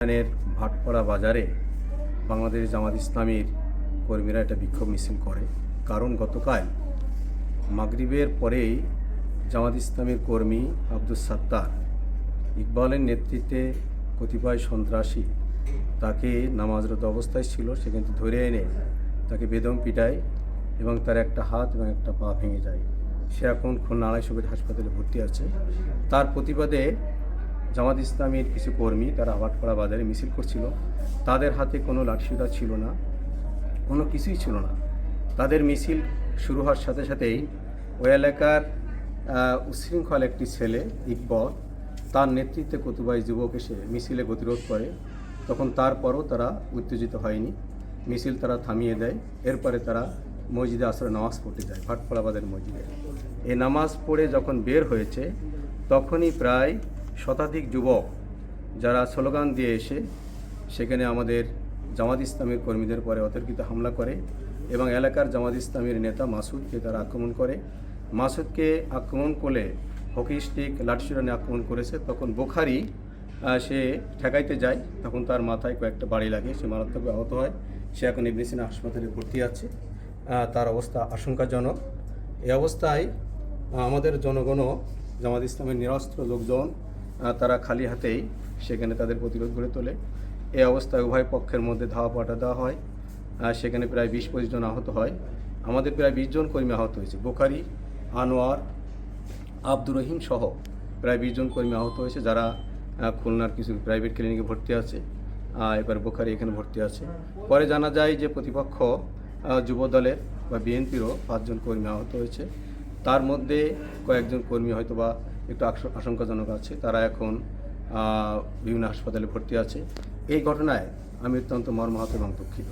ভাটপাড়া বাজারে বাংলাদেশ জামাত ইসলামীর কর্মীরা একটা বিক্ষোভ মিছিল করে। কারণ গতকাল মাগরিবের পরেই জামাত ইসলামীর কর্মী আব্দুস সাত্তার ইকবালের নেতৃত্বে কতিপয় সন্ত্রাসী তাকে নামাজরত অবস্থায় ছিল, সেখান থেকে ধরে এনে তাকে বেদম পিটায় এবং তার একটা হাত এবং একটা পা ভেঙে যায়। সে এখন খুলনা আড়াইশো হাসপাতালে ভর্তি আছে। তার প্রতিবাদে জামাত ইসলামীর কিছু কর্মী তারা ভাটপাড়া বাজারে মিছিল করছিল। তাদের হাতে কোনো লাঠিসোঁটা ছিল না, কোনো কিছুই ছিল না। তাদের মিছিল শুরু হওয়ার সাথে সাথেই ওই এলাকার উচ্ছৃঙ্খল একটি ছেলে ইকবাল, তার নেতৃত্বে কতিপয় যুবক এসে মিছিলে গতিরোধ করে। তখন তারপরও তারা উত্তেজিত হয়নি, মিছিল তারা থামিয়ে দেয়। এরপরে তারা মসজিদে আসরে নামাজ পড়তে যায়, ভাটপাড়া বাজার মসজিদে। এই নামাজ পড়ে যখন বের হয়েছে তখনই প্রায় শতাধিক যুবক যারা স্লোগান দিয়ে এসে সেখানে আমাদের জামাত ইসলামীর কর্মীদের পরে অতর্কিত হামলা করে এবং এলাকার জামাত ইসলামীর নেতা মাসুদকে তারা আক্রমণ করে। মাসুদকে আক্রমণ করলে হকি স্টিক লাঠিসোঁটা নিয়ে আক্রমণ করেছে। তখন বোখারি সে ঠেকাইতে যায়, তখন তার মাথায় কয়েকটা বাড়ি লাগে, সে মারাত্মক আহত হয়। সে এখন ইবনে সিনা হাসপাতালে ভর্তি আছে, তার অবস্থা আশঙ্কাজনক। এই অবস্থায় আমাদের জনগণও জামাত ইসলামের নিরস্ত্র লোকজন তারা খালি হাতেই সেখানে তাদের প্রতিরোধ গড়ে তোলে। এই অবস্থায় উভয় পক্ষের মধ্যে ধাওয়া পাল্টা দেওয়া হয়। সেখানে প্রায় 20-25 জন আহত হয়। আমাদের প্রায় 20 জন কর্মী আহত হয়েছে। বোখারি, আনোয়ার, আব্দুর রহিম সহ প্রায় 20 জন কর্মী আহত হয়েছে, যারা খুলনার কিছু প্রাইভেট ক্লিনিকে ভর্তি আছে। এবার বোখারি এখানে ভর্তি আছে। পরে জানা যায় যে প্রতিপক্ষ যুবদলের বা বিএনপিরও 5 জন কর্মী আহত হয়েছে। তার মধ্যে কয়েকজন কর্মী হয়তো বা একটু আশঙ্কাজনক আছে, তারা এখন বিভিন্ন হাসপাতালে ভর্তি আছে। এই ঘটনায় আমি অত্যন্ত মর্মাহত এবং দুঃখিত।